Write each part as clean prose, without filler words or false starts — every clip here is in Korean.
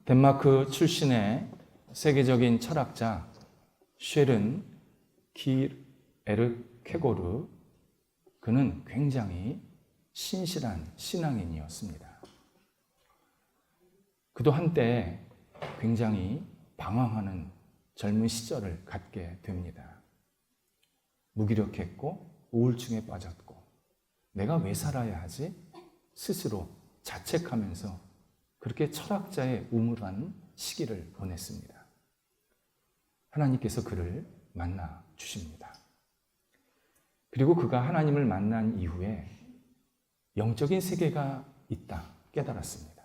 덴마크 출신의 세계적인 철학자 쉐른 키에르케고르, 그는 굉장히 신실한 신앙인이었습니다. 그도 한때 굉장히 방황하는 젊은 시절을 갖게 됩니다. 무기력했고 우울증에 빠졌고 내가 왜 살아야 하지? 스스로 자책하면서 그렇게 철학자의 우물한 시기를 보냈습니다. 하나님께서 그를 만나 주십니다. 그리고 그가 하나님을 만난 이후에 영적인 세계가 있다 깨달았습니다.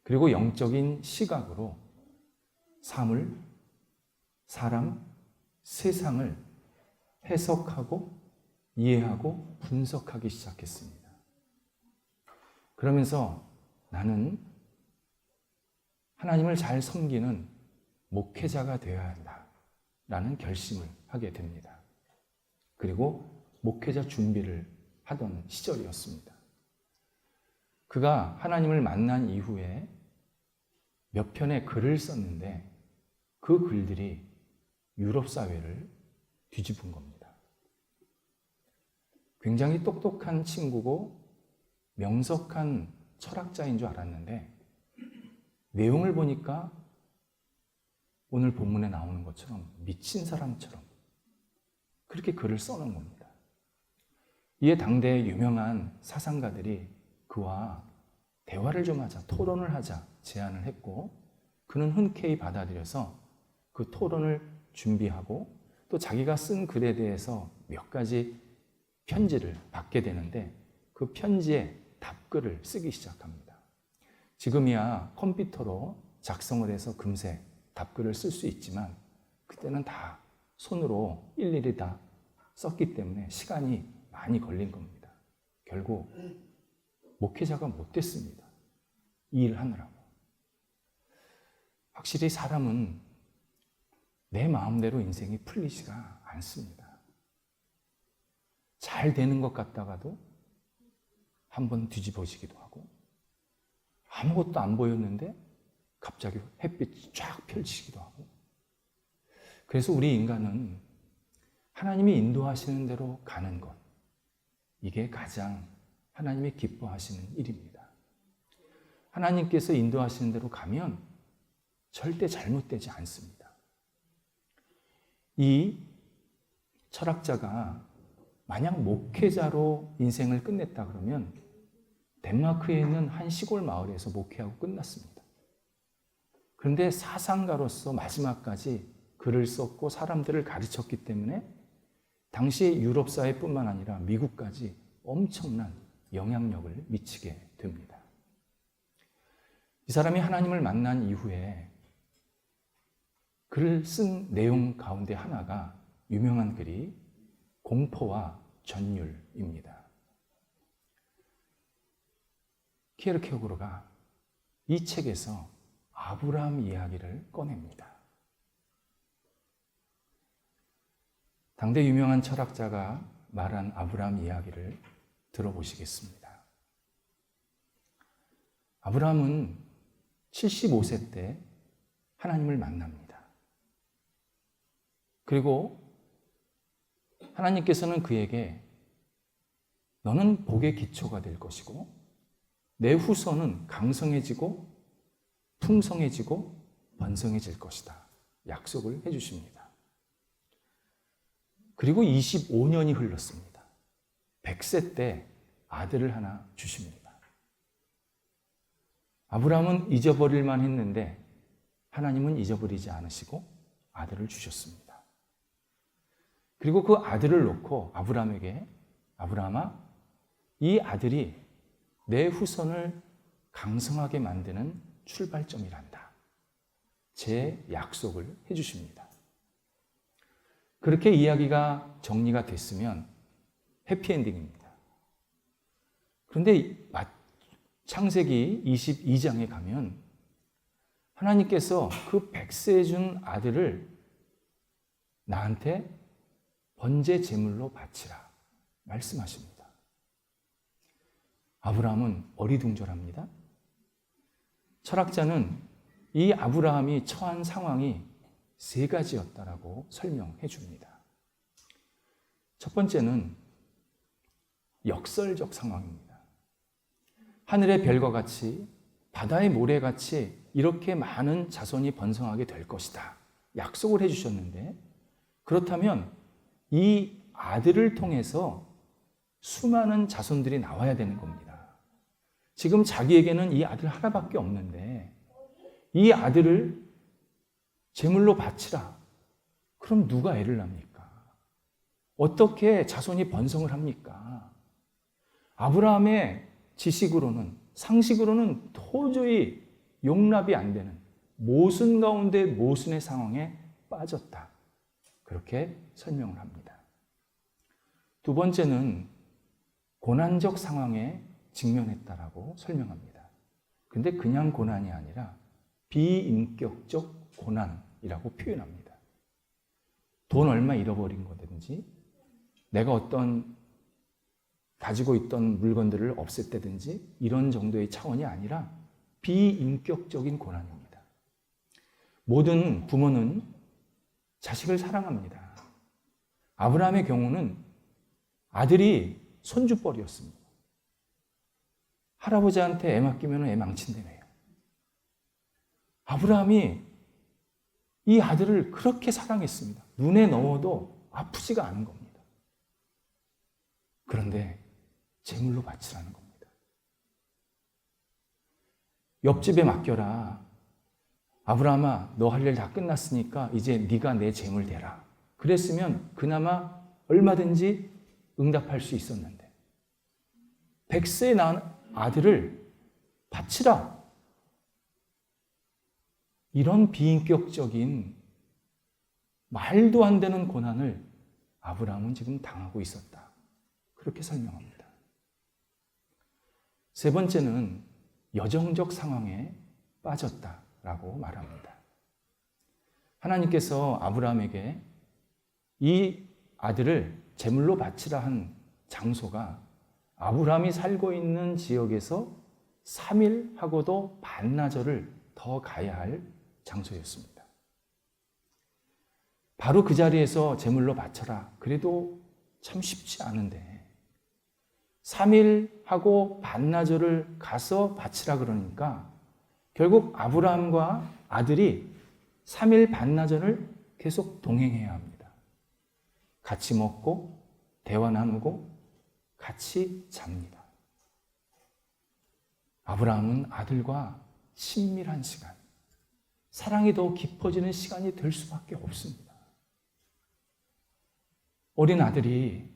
그리고 영적인 시각으로 삶을, 사람, 세상을 해석하고 이해하고 분석하기 시작했습니다. 그러면서 나는 하나님을 잘 섬기는 목회자가 되어야 한다라는 결심을 하게 됩니다. 그리고 목회자 준비를 하던 시절이었습니다. 그가 하나님을 만난 이후에 몇 편의 글을 썼는데 그 글들이 유럽 사회를 뒤집은 겁니다. 굉장히 똑똑한 친구고 명석한 철학자인 줄 알았는데 내용을 보니까 오늘 본문에 나오는 것처럼 미친 사람처럼 그렇게 글을 써놓은 겁니다. 이에 당대의 유명한 사상가들이 그와 대화를 좀 하자, 토론을 하자 제안을 했고 그는 흔쾌히 받아들여서 그 토론을 준비하고 또 자기가 쓴 글에 대해서 몇 가지 편지를 받게 되는데 그 편지에 답글을 쓰기 시작합니다. 지금이야 컴퓨터로 작성을 해서 금세 답글을 쓸 수 있지만 그때는 다 손으로 일일이 다 썼기 때문에 시간이 많이 걸린 겁니다. 결국 목회자가 못 됐습니다. 이 일 하느라고. 확실히 사람은 내 마음대로 인생이 풀리지가 않습니다. 잘 되는 것 같다가도 한번 뒤집어지기도 하고 아무것도 안 보였는데 갑자기 햇빛이 쫙 펼치기도 하고. 그래서 우리 인간은 하나님이 인도하시는 대로 가는 것, 이게 가장 하나님이 기뻐하시는 일입니다. 하나님께서 인도하시는 대로 가면 절대 잘못되지 않습니다. 이 철학자가 만약 목회자로 인생을 끝냈다 그러면 덴마크에 있는 한 시골 마을에서 목회하고 끝났습니다. 그런데 사상가로서 마지막까지 글을 썼고 사람들을 가르쳤기 때문에 당시 유럽 사회뿐만 아니라 미국까지 엄청난 영향력을 미치게 됩니다. 이 사람이 하나님을 만난 이후에 글을 쓴 내용 가운데 하나가 유명한 글이 공포와 전율입니다. 키에르케고르가 이 책에서 아브라함 이야기를 꺼냅니다. 당대 유명한 철학자가 말한 아브라함 이야기를 들어보시겠습니다. 아브라함은 75세 때 하나님을 만납니다. 그리고 하나님께서는 그에게 너는 복의 기초가 될 것이고 내 후손은 강성해지고 풍성해지고 번성해질 것이다. 약속을 해주십니다. 그리고 25년이 흘렀습니다. 100세 때 아들을 하나 주십니다. 아브라함은 잊어버릴만 했는데 하나님은 잊어버리지 않으시고 아들을 주셨습니다. 그리고 그 아들을 놓고 아브라함에게 아브라함아, 이 아들이 내 후손을 강성하게 만드는 출발점이란다. 제 약속을 해주십니다. 그렇게 이야기가 정리가 됐으면 해피엔딩입니다. 그런데 창세기 22장에 가면 하나님께서 그 100세 준 아들을 나한테 번제 제물로 바치라 말씀하십니다. 아브라함은 어리둥절합니다. 철학자는 이 아브라함이 처한 상황이 세 가지였다라고 설명해 줍니다. 첫 번째는 역설적 상황입니다. 하늘의 별과 같이 바다의 모래같이 이렇게 많은 자손이 번성하게 될 것이다. 약속을 해주셨는데, 그렇다면 이 아들을 통해서 수많은 자손들이 나와야 되는 겁니다. 지금 자기에게는 이 아들 하나밖에 없는데 이 아들을 제물로 바치라. 그럼 누가 애를 낳습니까? 어떻게 자손이 번성을 합니까? 아브라함의 지식으로는, 상식으로는 도저히 용납이 안 되는 모순 가운데 모순의 상황에 빠졌다. 그렇게 설명을 합니다. 두 번째는 고난적 상황에 직면했다라고 설명합니다. 근데 그냥 고난이 아니라 비인격적 고난이라고 표현합니다. 돈 얼마 잃어버린 거든지, 내가 어떤 가지고 있던 물건들을 없앴다든지 이런 정도의 차원이 아니라 비인격적인 고난입니다. 모든 부모는 자식을 사랑합니다. 아브라함의 경우는 아들이 손주뻘이었습니다. 할아버지한테 애 맡기면 애 망친다며요. 아브라함이 이 아들을 그렇게 사랑했습니다. 눈에 넣어도 아프지가 않은 겁니다. 그런데 제물로 바치라는 겁니다. 옆집에 맡겨라. 아브라함아, 너 할 일 다 끝났으니까 이제 네가 내 제물 대라. 그랬으면 그나마 얼마든지 응답할 수 있었는데 100세에 낳은 아들을 바치라. 이런 비인격적인 말도 안 되는 고난을 아브라함은 지금 당하고 있었다. 그렇게 설명합니다. 세 번째는 여정적 상황에 빠졌다라고 말합니다. 하나님께서 아브라함에게 이 아들을 제물로 바치라 한 장소가 아브라함이 살고 있는 지역에서 3일하고도 반나절을 더 가야 할 장소였습니다. 바로 그 자리에서 제물로 바쳐라. 그래도 참 쉽지 않은데 3일하고 반나절을 가서 바치라 그러니까 결국 아브라함과 아들이 3일 반나절을 계속 동행해야 합니다. 같이 먹고 대화 나누고 같이 잡니다. 아브라함은 아들과 친밀한 시간, 사랑이 더 깊어지는 시간이 될 수밖에 없습니다. 어린 아들이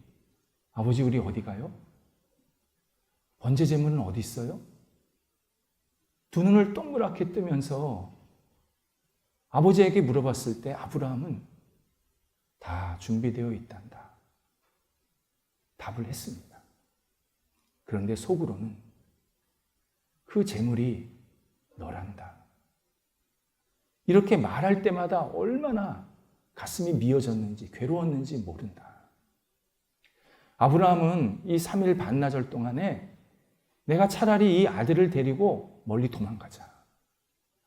아버지 우리 어디 가요? 번제 제물은 어디 있어요? 두 눈을 동그랗게 뜨면서 아버지에게 물어봤을 때 아브라함은 다 준비되어 있단다. 답을 했습니다. 그런데 속으로는 그 제물이 너란다. 이렇게 말할 때마다 얼마나 가슴이 미어졌는지 괴로웠는지 모른다. 아브라함은 이 3일 반나절 동안에 내가 차라리 이 아들을 데리고 멀리 도망가자.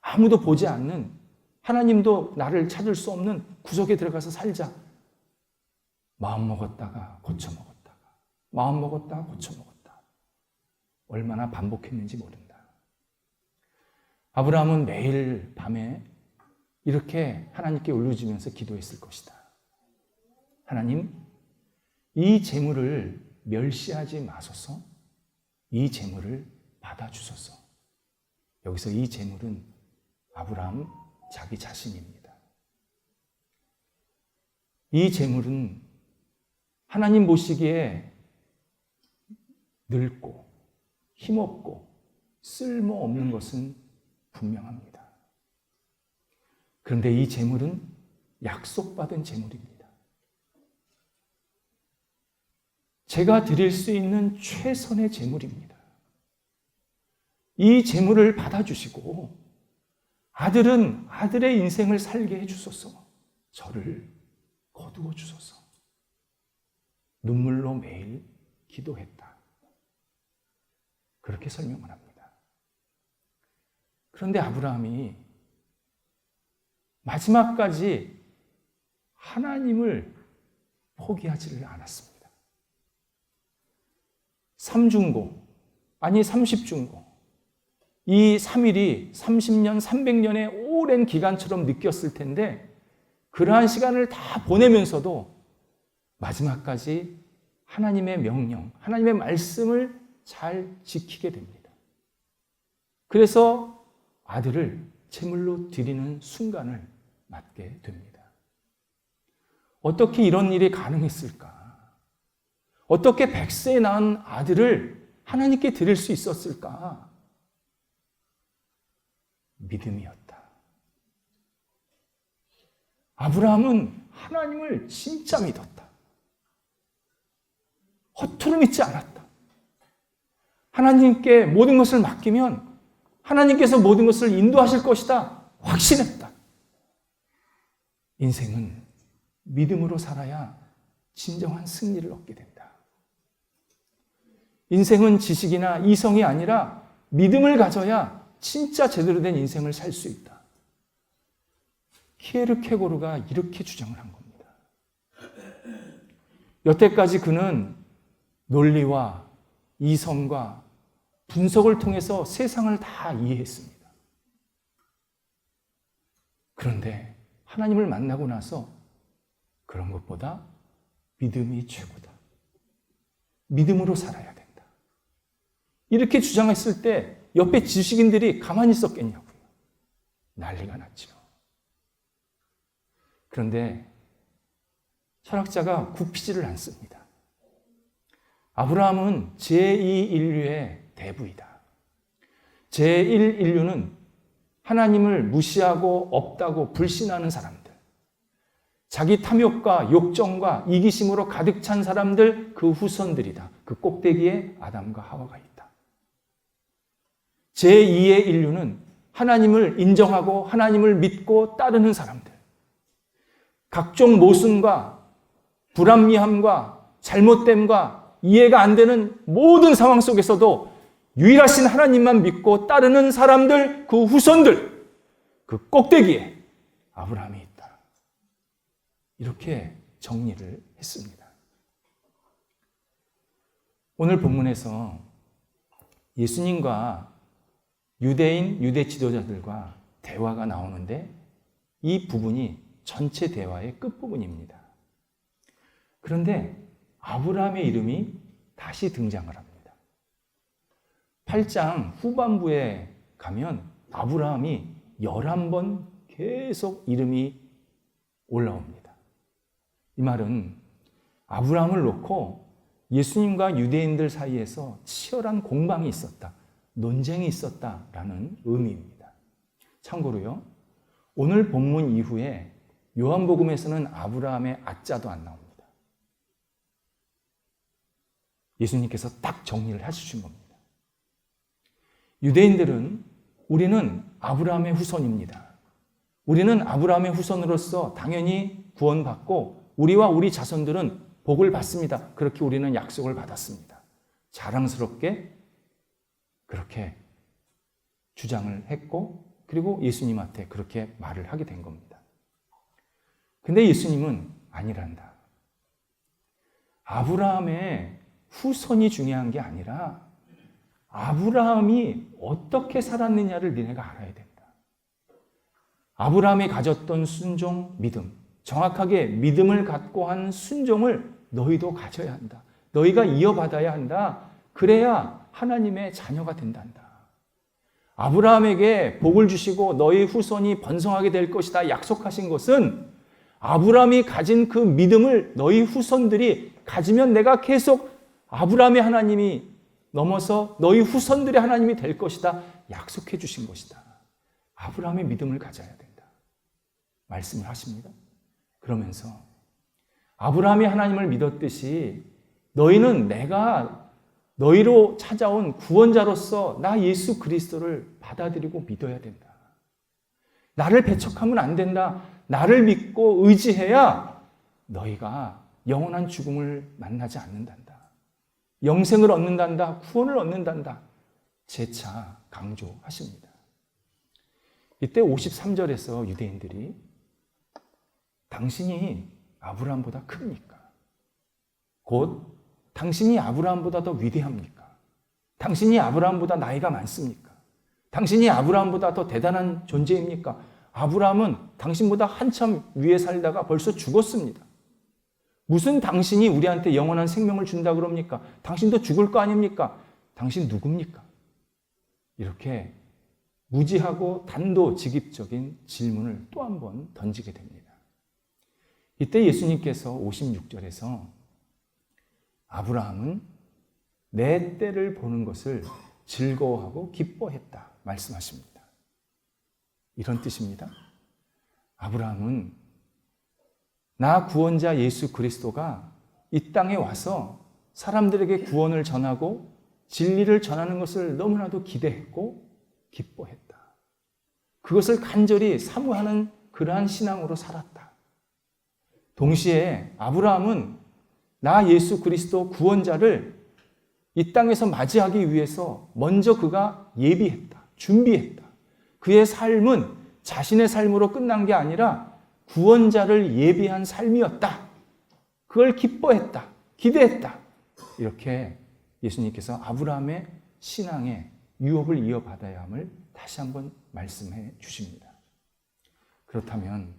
아무도 보지 않는, 하나님도 나를 찾을 수 없는 구석에 들어가서 살자. 마음 먹었다가 고쳐 먹었다가, 마음 먹었다가 고쳐 먹었다. 얼마나 반복했는지 모른다. 아브라함은 매일 밤에 이렇게 하나님께 울부짖으면서 기도했을 것이다. 하나님, 이 재물을 멸시하지 마소서. 이 재물을 받아주소서. 여기서 이 재물은 아브라함 자기 자신입니다. 이 재물은 하나님 보시기에 늙고 힘없고 쓸모없는 것은 분명합니다. 그런데 이 재물은 약속받은 재물입니다. 제가 드릴 수 있는 최선의 재물입니다. 이 재물을 받아주시고 아들은 아들의 인생을 살게 해주소서. 저를 거두어 주소서. 눈물로 매일 기도했다. 그렇게 설명을 합니다. 그런데 아브라함이 마지막까지 하나님을 포기하지를 않았습니다. 3중고, 아니 30중고, 이 3일이 30년, 300년의 오랜 기간처럼 느꼈을 텐데 그러한 시간을 다 보내면서도 마지막까지 하나님의 명령, 하나님의 말씀을 잘 지키게 됩니다. 그래서 아들을 제물로 드리는 순간을 맞게 됩니다. 어떻게 이런 일이 가능했을까? 어떻게 100세에 낳은 아들을 하나님께 드릴 수 있었을까? 믿음이었다. 아브라함은 하나님을 진짜 믿었다. 허투루 믿지 않았다. 하나님께 모든 것을 맡기면 하나님께서 모든 것을 인도하실 것이다. 확신했다. 인생은 믿음으로 살아야 진정한 승리를 얻게 된다. 인생은 지식이나 이성이 아니라 믿음을 가져야 진짜 제대로 된 인생을 살 수 있다. 키에르케고르가 이렇게 주장을 한 겁니다. 여태까지 그는 논리와 이성과 분석을 통해서 세상을 다 이해했습니다. 그런데 하나님을 만나고 나서 그런 것보다 믿음이 최고다. 믿음으로 살아야 된다. 이렇게 주장했을 때 옆에 지식인들이 가만히 있었겠냐고요. 난리가 났죠. 그런데 철학자가 굽히지를 않습니다. 아브라함은 제2인류의 대부이다. 제1인류는 하나님을 무시하고 없다고 불신하는 사람들, 자기 탐욕과 욕정과 이기심으로 가득 찬 사람들, 그 후손들이다. 그 꼭대기에 아담과 하와가 있다. 제2의 인류는 하나님을 인정하고 하나님을 믿고 따르는 사람들, 각종 모순과 불합리함과 잘못됨과 이해가 안 되는 모든 상황 속에서도 유일하신 하나님만 믿고 따르는 사람들, 그 후손들, 그 꼭대기에 아브라함이 있다. 이렇게 정리를 했습니다. 오늘 본문에서 예수님과 유대인, 유대 지도자들과 대화가 나오는데 이 부분이 전체 대화의 끝부분입니다. 그런데 아브라함의 이름이 다시 등장을 합니다. 8장 후반부에 가면 아브라함이 11번 계속 이름이 올라옵니다. 이 말은 아브라함을 놓고 예수님과 유대인들 사이에서 치열한 공방이 있었다, 논쟁이 있었다라는 의미입니다. 참고로요, 오늘 본문 이후에 요한복음에서는 아브라함의 아자도 안 나옵니다. 예수님께서 딱 정리를 해주신 겁니다. 유대인들은 우리는 아브라함의 후손입니다. 우리는 아브라함의 후손으로서 당연히 구원받고 우리와 우리 자손들은 복을 받습니다. 그렇게 우리는 약속을 받았습니다. 자랑스럽게 그렇게 주장을 했고 그리고 예수님한테 그렇게 말을 하게 된 겁니다. 근데 예수님은 아니란다. 아브라함의 후손이 중요한 게 아니라 아브라함이 어떻게 살았느냐를 너네가 알아야 된다. 아브라함이 가졌던 순종, 믿음, 정확하게 믿음을 갖고 한 순종을 너희도 가져야 한다. 너희가 이어받아야 한다. 그래야 하나님의 자녀가 된단다. 아브라함에게 복을 주시고 너희 후손이 번성하게 될 것이다 약속하신 것은 아브라함이 가진 그 믿음을 너희 후손들이 가지면 내가 계속 아브라함의 하나님이 넘어서 너희 후손들의 하나님이 될 것이다 약속해 주신 것이다. 아브라함의 믿음을 가져야 된다 말씀을 하십니다. 그러면서 아브라함이 하나님을 믿었듯이 너희는 내가 너희로 찾아온 구원자로서 나 예수 그리스도를 받아들이고 믿어야 된다. 나를 배척하면 안 된다. 나를 믿고 의지해야 너희가 영원한 죽음을 만나지 않는단다. 영생을 얻는단다. 구원을 얻는단다. 재차 강조하십니다. 이때 53절에서 유대인들이 당신이 아브라함보다 큽니까? 곧 당신이 아브라함보다 더 위대합니까? 당신이 아브라함보다 나이가 많습니까? 당신이 아브라함보다 더 대단한 존재입니까? 아브라함은 당신보다 한참 위에 살다가 벌써 죽었습니다. 무슨 당신이 우리한테 영원한 생명을 준다 그럽니까? 당신도 죽을 거 아닙니까? 당신 누굽니까? 이렇게 무지하고 단도직입적인 질문을 또 한 번 던지게 됩니다. 이때 예수님께서 56절에서 아브라함은 내 때를 보는 것을 즐거워하고 기뻐했다 말씀하십니다. 이런 뜻입니다. 아브라함은 나 구원자 예수 그리스도가 이 땅에 와서 사람들에게 구원을 전하고 진리를 전하는 것을 너무나도 기대했고 기뻐했다. 그것을 간절히 사모하는 그러한 신앙으로 살았다. 동시에 아브라함은 나 예수 그리스도 구원자를 이 땅에서 맞이하기 위해서 먼저 그가 예비했다. 준비했다. 그의 삶은 자신의 삶으로 끝난 게 아니라 구원자를 예비한 삶이었다. 그걸 기뻐했다. 기대했다. 이렇게 예수님께서 아브라함의 신앙의 유업을 이어받아야 함을 다시 한번 말씀해 주십니다. 그렇다면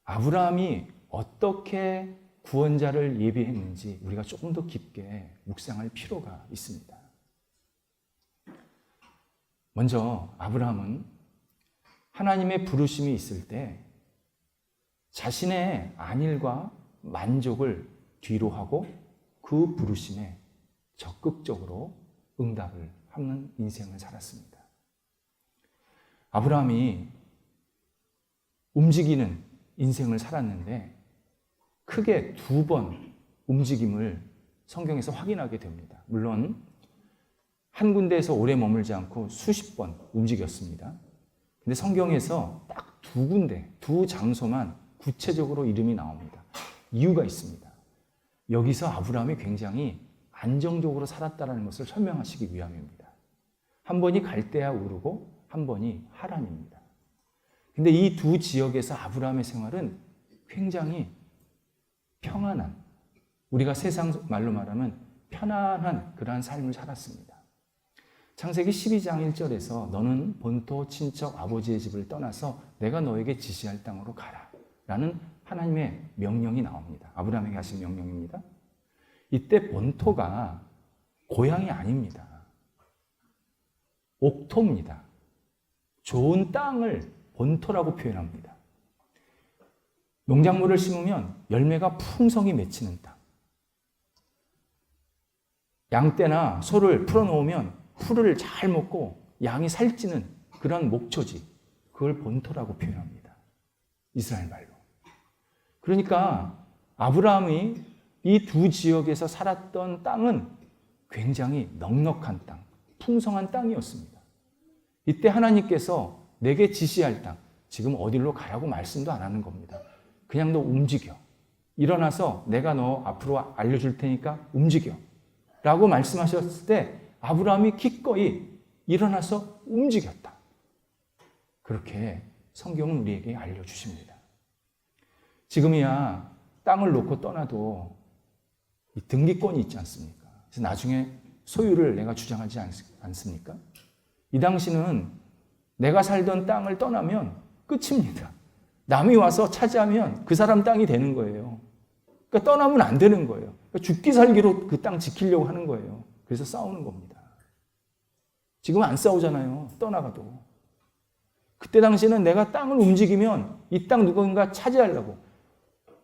아브라함이 어떻게 구원자를 예비했는지 우리가 조금 더 깊게 묵상할 필요가 있습니다. 먼저 아브라함은 하나님의 부르심이 있을 때 자신의 안일과 만족을 뒤로 하고 그 부르심에 적극적으로 응답을 하는 인생을 살았습니다. 아브라함이 움직이는 인생을 살았는데 크게 2번 움직임을 성경에서 확인하게 됩니다. 물론 한 군데에서 오래 머물지 않고 수십 번 움직였습니다. 근데 성경에서 딱 2군데, 2 장소만 구체적으로 이름이 나옵니다. 이유가 있습니다. 여기서 아브라함이 굉장히 안정적으로 살았다는 것을 설명하시기 위함입니다. 한 번이 갈대아 우르고 한 번이 하란입니다. 근데 이 2 지역에서 아브라함의 생활은 굉장히 평안한, 우리가 세상 말로 말하면 편안한 그러한 삶을 살았습니다. 창세기 12장 1절에서 너는 본토 친척 아버지의 집을 떠나서 내가 너에게 지시할 땅으로 가라 라는 하나님의 명령이 나옵니다. 아브라함에게 하신 명령입니다. 이때 본토가 고향이 아닙니다. 옥토입니다. 좋은 땅을 본토라고 표현합니다. 농작물을 심으면 열매가 풍성히 맺히는 땅. 양떼나 소를 풀어놓으면 풀을 잘 먹고 양이 살찌는 그런 목초지, 그걸 본토라고 표현합니다. 이스라엘 말로. 그러니까 아브라함이 이 2 지역에서 살았던 땅은 굉장히 넉넉한 땅, 풍성한 땅이었습니다. 이때 하나님께서 내게 지시할 땅, 지금 어디로 가라고 말씀도 안 하는 겁니다. 그냥 너 움직여. 일어나서 내가 너 앞으로 알려줄 테니까 움직여. 라고 말씀하셨을 때 아브라함이 기꺼이 일어나서 움직였다. 그렇게 성경은 우리에게 알려주십니다. 지금이야 땅을 놓고 떠나도 이 등기권이 있지 않습니까? 그래서 나중에 소유를 내가 주장하지 않습니까? 이 당시는 내가 살던 땅을 떠나면 끝입니다. 남이 와서 차지하면 그 사람 땅이 되는 거예요. 그러니까 떠나면 안 되는 거예요. 그러니까 죽기 살기로 그 땅 지키려고 하는 거예요. 그래서 싸우는 겁니다. 지금은 안 싸우잖아요. 떠나가도. 그때 당시에는 내가 땅을 움직이면 이 땅 누군가 차지하려고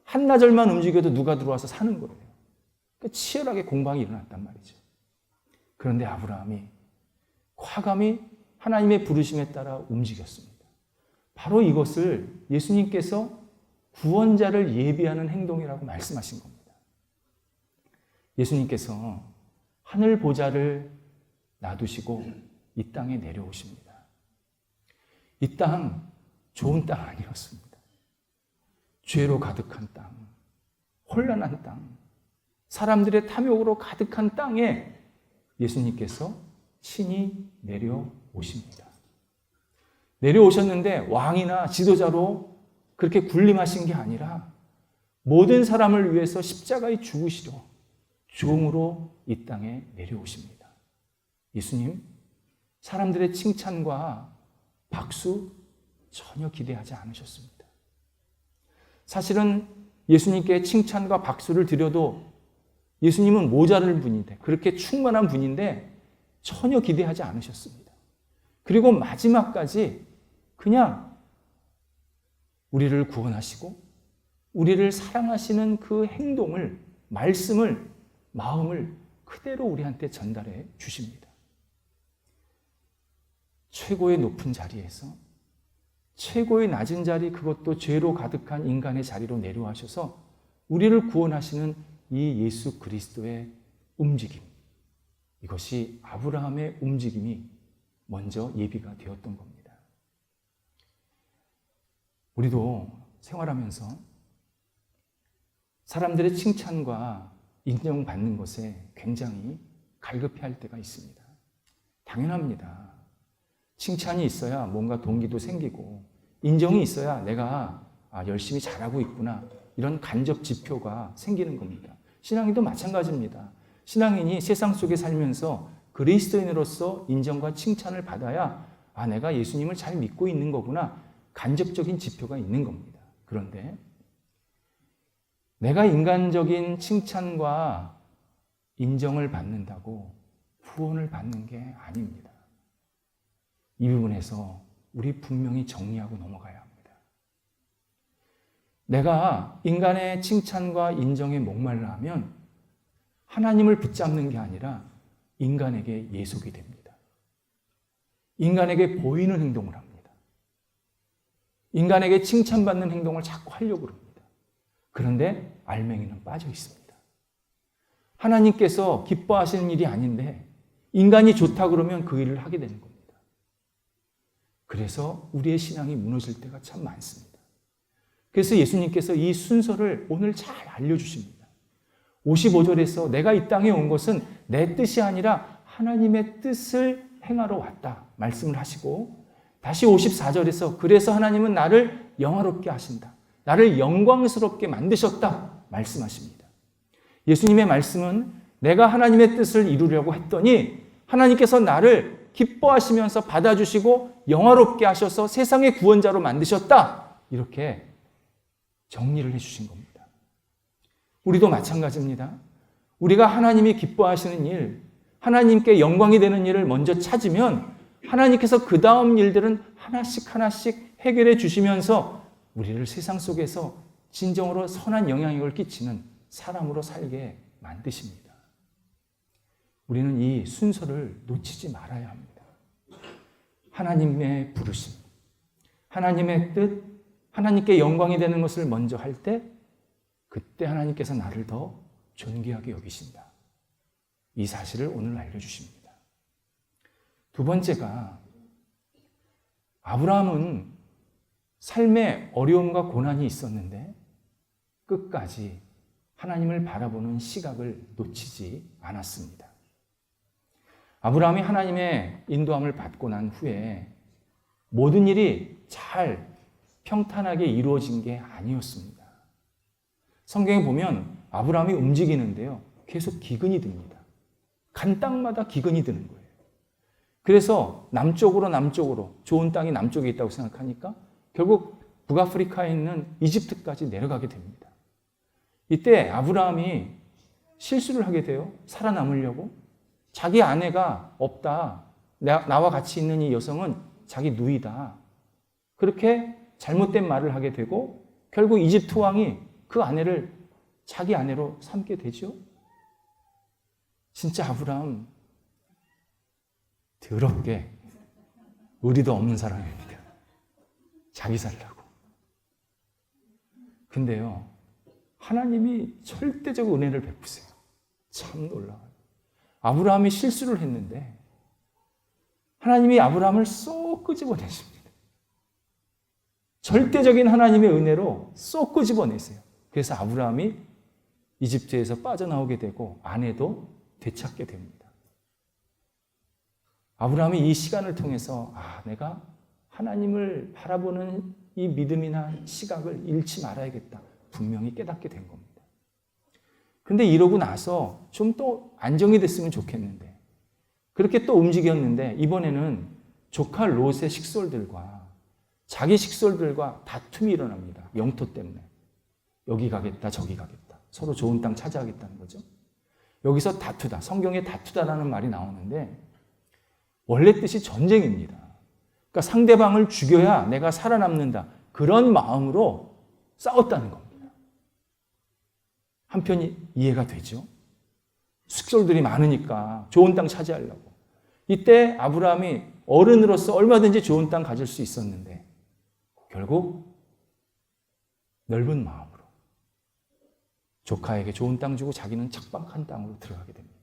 한나절만 움직여도 누가 들어와서 사는 거예요. 그러니까 치열하게 공방이 일어났단 말이죠. 그런데 아브라함이 과감히 하나님의 부르심에 따라 움직였습니다. 바로 이것을 예수님께서 구원자를 예비하는 행동이라고 말씀하신 겁니다. 예수님께서 하늘 보좌를 놔두시고 이 땅에 내려오십니다. 이 땅 좋은 땅 아니었습니다. 죄로 가득한 땅, 혼란한 땅, 사람들의 탐욕으로 가득한 땅에 예수님께서 친히 내려오십니다. 내려오셨는데 왕이나 지도자로 그렇게 군림하신 게 아니라 모든 사람을 위해서 십자가에 죽으시려 종으로 이 땅에 내려오십니다. 예수님, 사람들의 칭찬과 박수 전혀 기대하지 않으셨습니다. 사실은 예수님께 칭찬과 박수를 드려도 예수님은 모자랄 분인데, 그렇게 충만한 분인데 전혀 기대하지 않으셨습니다. 그리고 마지막까지 그냥 우리를 구원하시고 우리를 사랑하시는 그 행동을, 말씀을, 마음을 그대로 우리한테 전달해 주십니다. 최고의 높은 자리에서 최고의 낮은 자리, 그것도 죄로 가득한 인간의 자리로 내려와셔서 우리를 구원하시는 이 예수 그리스도의 움직임, 이것이 아브라함의 움직임이 먼저 예비가 되었던 겁니다. 우리도 생활하면서 사람들의 칭찬과 인정받는 것에 굉장히 갈급해할 때가 있습니다. 당연합니다. 칭찬이 있어야 뭔가 동기도 생기고, 인정이 있어야 내가 열심히 잘하고 있구나, 이런 간접 지표가 생기는 겁니다. 신앙인도 마찬가지입니다. 신앙인이 세상 속에 살면서 그리스도인으로서 인정과 칭찬을 받아야 내가 예수님을 잘 믿고 있는 거구나, 간접적인 지표가 있는 겁니다. 그런데 내가 인간적인 칭찬과 인정을 받는다고 후원을 받는 게 아닙니다. 이 부분에서 우리 분명히 정리하고 넘어가야 합니다. 내가 인간의 칭찬과 인정에 목말라 하면 하나님을 붙잡는 게 아니라 인간에게 예속이 됩니다. 인간에게 보이는 행동을 합니다. 인간에게 칭찬받는 행동을 자꾸 하려고 합니다. 그런데 알맹이는 빠져 있습니다. 하나님께서 기뻐하시는 일이 아닌데 인간이 좋다 그러면 그 일을 하게 되는 겁니다. 그래서 우리의 신앙이 무너질 때가 참 많습니다. 그래서 예수님께서 이 순서를 오늘 잘 알려주십니다. 55절에서 내가 이 땅에 온 것은 내 뜻이 아니라 하나님의 뜻을 행하러 왔다 말씀을 하시고, 다시 54절에서 그래서 하나님은 나를 영화롭게 하신다, 나를 영광스럽게 만드셨다 말씀하십니다. 예수님의 말씀은 내가 하나님의 뜻을 이루려고 했더니 하나님께서 나를 기뻐하시면서 받아주시고 영화롭게 하셔서 세상의 구원자로 만드셨다, 이렇게 정리를 해주신 겁니다. 우리도 마찬가지입니다. 우리가 하나님이 기뻐하시는 일, 하나님께 영광이 되는 일을 먼저 찾으면 하나님께서 그 다음 일들은 하나씩 하나씩 해결해 주시면서 우리를 세상 속에서 진정으로 선한 영향력을 끼치는 사람으로 살게 만드십니다. 우리는 이 순서를 놓치지 말아야 합니다. 하나님의 부르심, 하나님의 뜻, 하나님께 영광이 되는 것을 먼저 할 때, 그때 하나님께서 나를 더 존귀하게 여기신다. 이 사실을 오늘 알려주십니다. 두 번째가, 아브라함은 삶의 어려움과 고난이 있었는데 끝까지 하나님을 바라보는 시각을 놓치지 않았습니다. 아브라함이 하나님의 인도함을 받고 난 후에 모든 일이 잘 평탄하게 이루어진 게 아니었습니다. 성경에 보면 아브라함이 움직이는데요, 계속 기근이 듭니다. 간 땅마다 기근이 드는 거예요. 그래서 남쪽으로 좋은 땅이 남쪽에 있다고 생각하니까 결국 북아프리카에 있는 이집트까지 내려가게 됩니다. 이때 아브라함이 실수를 하게 돼요. 살아남으려고. 자기 아내가 없다, 나와 같이 있는 이 여성은 자기 누이다, 그렇게 잘못된 말을 하게 되고 결국 이집트 왕이 그 아내를 자기 아내로 삼게 되죠. 진짜 아브라함 더럽게 의리도 없는 사람입니다. 자기 살라고. 근데요, 하나님이 절대적 은혜를 베푸세요. 참 놀라워요. 아브라함이 실수를 했는데 하나님이 아브라함을 쏙 끄집어내십니다. 절대적인 하나님의 은혜로 쏙 끄집어내세요. 그래서 아브라함이 이집트에서 빠져나오게 되고 아내도 되찾게 됩니다. 아브라함이 이 시간을 통해서 내가 하나님을 바라보는 이 믿음이나 시각을 잃지 말아야겠다. 분명히 깨닫게 된 겁니다. 근데 이러고 나서 좀 또 안정이 됐으면 좋겠는데 그렇게 또 움직였는데 이번에는 조카 롯의 식솔들과 자기 식솔들과 다툼이 일어납니다. 영토 때문에. 여기 가겠다 저기 가겠다. 서로 좋은 땅 차지하겠다는 거죠. 여기서 다투다. 성경에 다투다라는 말이 나오는데 원래 뜻이 전쟁입니다. 그러니까 상대방을 죽여야 내가 살아남는다. 그런 마음으로 싸웠다는 겁니다. 한편이 이해가 되죠. 숙솔들이 많으니까 좋은 땅 차지하려고. 이때 아브라함이 어른으로서 얼마든지 좋은 땅 가질 수 있었는데 결국 넓은 마음으로 조카에게 좋은 땅 주고 자기는 척박한 땅으로 들어가게 됩니다.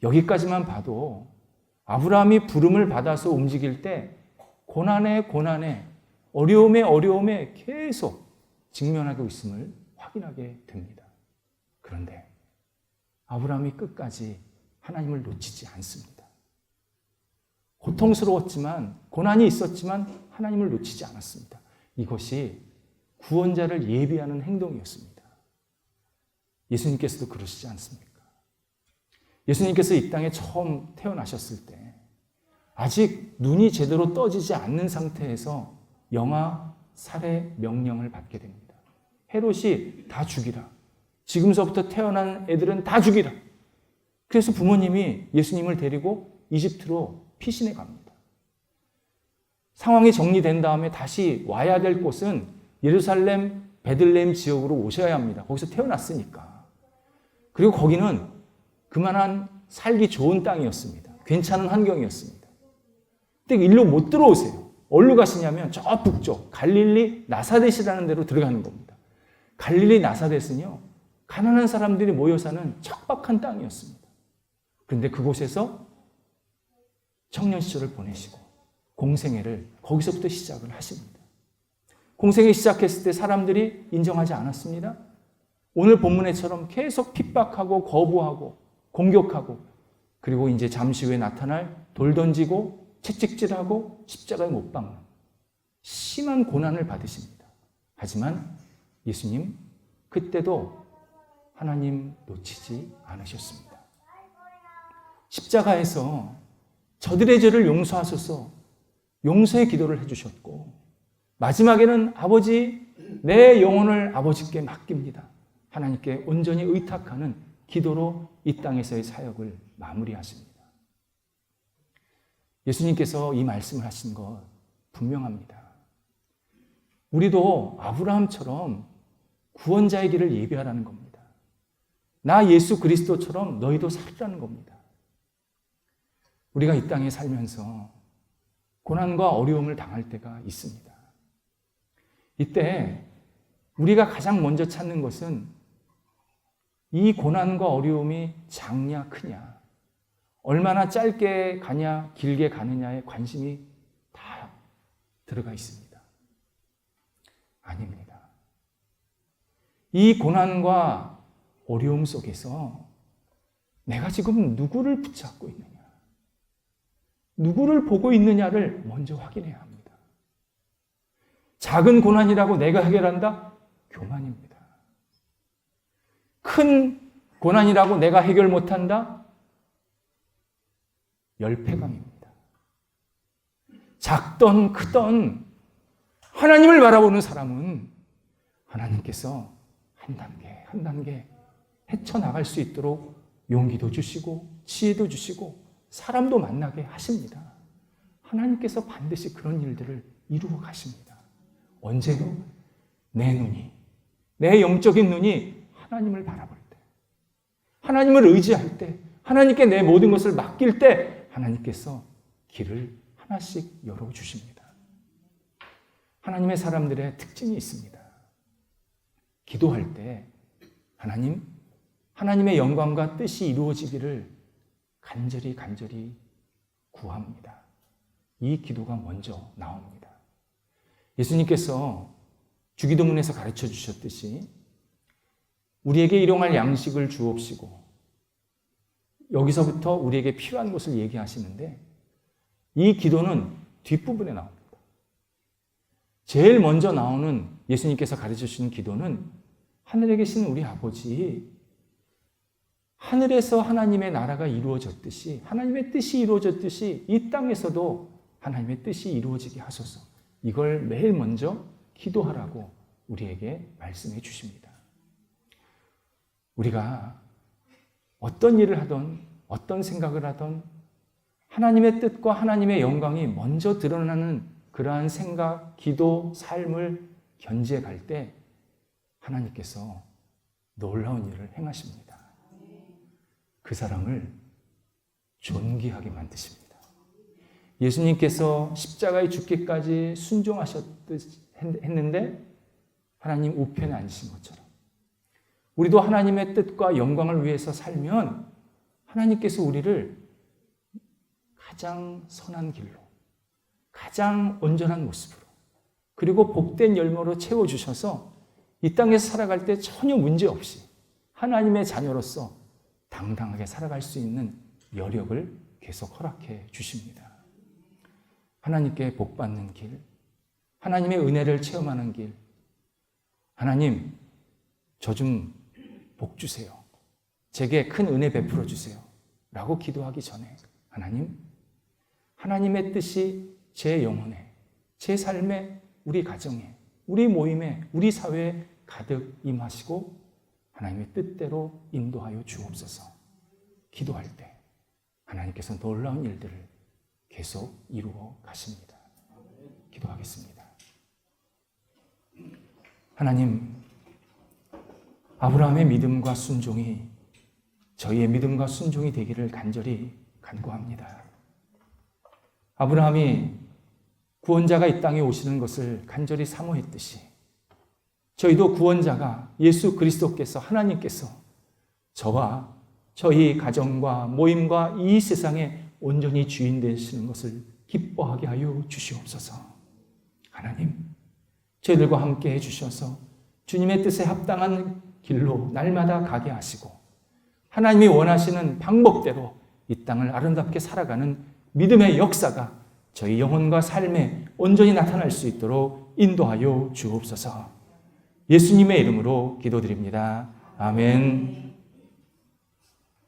여기까지만 봐도 아브라함이 부름을 받아서 움직일 때 고난에 어려움에 계속 직면하고 있음을 확인하게 됩니다. 그런데 아브라함이 끝까지 하나님을 놓치지 않습니다. 고통스러웠지만 고난이 있었지만 하나님을 놓치지 않았습니다. 이것이 구원자를 예비하는 행동이었습니다. 예수님께서도 그러시지 않습니까? 예수님께서 이 땅에 처음 태어나셨을 때 아직 눈이 제대로 떠지지 않는 상태에서 영아 살해 명령을 받게 됩니다. 헤롯이 다 죽이라. 지금서부터 태어난 애들은 다 죽이라. 그래서 부모님이 예수님을 데리고 이집트로 피신해 갑니다. 상황이 정리된 다음에 다시 와야 될 곳은 예루살렘, 베들레헴 지역으로 오셔야 합니다. 거기서 태어났으니까. 그리고 거기는 그만한 살기 좋은 땅이었습니다. 괜찮은 환경이었습니다. 근데 일로 못 들어오세요. 어디로 가시냐면 저 북쪽 갈릴리 나사렛이라는 데로 들어가는 겁니다. 갈릴리 나사렛은요. 가난한 사람들이 모여 사는 척박한 땅이었습니다. 그런데 그곳에서 청년 시절을 보내시고 공생애를 거기서부터 시작을 하십니다. 공생애 시작했을 때 사람들이 인정하지 않았습니다. 오늘 본문에처럼 계속 핍박하고 거부하고 공격하고 그리고 이제 잠시 후에 나타날 돌 던지고 채찍질하고 십자가에 못 박는 심한 고난을 받으십니다. 하지만 예수님 그때도 하나님 놓치지 않으셨습니다. 십자가에서 저들의 죄를 용서하소서 용서의 기도를 해주셨고 마지막에는 아버지 내 영혼을 아버지께 맡깁니다. 하나님께 온전히 의탁하는 기도로 이 땅에서의 사역을 마무리하십니다. 예수님께서 이 말씀을 하신 것 분명합니다. 우리도 아브라함처럼 구원자의 길을 예비하라는 겁니다. 나 예수 그리스도처럼 너희도 살라는 겁니다. 우리가 이 땅에 살면서 고난과 어려움을 당할 때가 있습니다. 이때 우리가 가장 먼저 찾는 것은 이 고난과 어려움이 작냐 크냐 얼마나 짧게 가냐 길게 가느냐에 관심이 다 들어가 있습니다. 아닙니다. 이 고난과 어려움 속에서 내가 지금 누구를 붙잡고 있느냐 누구를 보고 있느냐를 먼저 확인해야 합니다. 작은 고난이라고 내가 해결한다? 교만입니다. 큰 고난이라고 내가 해결 못한다? 열패감입니다. 작던 크던 하나님을 바라보는 사람은 하나님께서 한 단계 헤쳐나갈 수 있도록 용기도 주시고 지혜도 주시고 사람도 만나게 하십니다. 하나님께서 반드시 그런 일들을 이루어 가십니다. 언제요? 내 영적인 눈이 하나님을 바라볼 때, 하나님을 의지할 때, 하나님께 내 모든 것을 맡길 때 하나님께서 길을 하나씩 열어주십니다. 하나님의 사람들의 특징이 있습니다. 기도할 때 하나님의 영광과 뜻이 이루어지기를 간절히 구합니다. 이 기도가 먼저 나옵니다. 예수님께서 주기도문에서 가르쳐 주셨듯이 우리에게 일용할 양식을 주옵시고 여기서부터 우리에게 필요한 것을 얘기하시는데 이 기도는 뒷부분에 나옵니다. 제일 먼저 나오는 예수님께서 가르쳐 주시는 기도는 하늘에 계신 우리 아버지, 하늘에서 하나님의 나라가 이루어졌듯이, 하나님의 뜻이 이루어졌듯이 이 땅에서도 하나님의 뜻이 이루어지게 하소서. 이걸 매일 먼저 기도하라고 우리에게 말씀해 주십니다. 우리가 어떤 일을 하든 어떤 생각을 하든 하나님의 뜻과 하나님의 영광이 먼저 드러나는 그러한 생각, 기도, 삶을 견지해 갈 때 하나님께서 놀라운 일을 행하십니다. 그 사람을 존귀하게 만드십니다. 예수님께서 십자가에 죽기까지 순종하셨는데 하나님 우편에 앉으신 것처럼 우리도 하나님의 뜻과 영광을 위해서 살면 하나님께서 우리를 가장 선한 길로, 가장 온전한 모습으로, 그리고 복된 열매로 채워주셔서 이 땅에서 살아갈 때 전혀 문제 없이 하나님의 자녀로서 당당하게 살아갈 수 있는 여력을 계속 허락해 주십니다. 하나님께 복받는 길, 하나님의 은혜를 체험하는 길, 하나님, 저 좀 복 주세요. 제게 큰 은혜 베풀어 주세요. 라고 기도하기 전에 하나님, 하나님의 뜻이 제 영혼에, 제 삶에, 우리 가정에, 우리 모임에, 우리 사회에 가득 임하시고 하나님의 뜻대로 인도하여 주옵소서. 기도할 때 하나님께서 놀라운 일들을 계속 이루어 가십니다. 기도하겠습니다. 하나님, 아브라함의 믿음과 순종이 저희의 믿음과 순종이 되기를 간절히 간구합니다. 아브라함이 구원자가 이 땅에 오시는 것을 간절히 사모했듯이 저희도 구원자가 예수 그리스도께서, 하나님께서 저와 저희 가정과 모임과 이 세상에 온전히 주인 되시는 것을 기뻐하게 하여 주시옵소서. 하나님, 저희들과 함께 해주셔서 주님의 뜻에 합당한 길로 날마다 가게 하시고 하나님이 원하시는 방법대로 이 땅을 아름답게 살아가는 믿음의 역사가 저희 영혼과 삶에 온전히 나타날 수 있도록 인도하여 주옵소서. 예수님의 이름으로 기도드립니다. 아멘.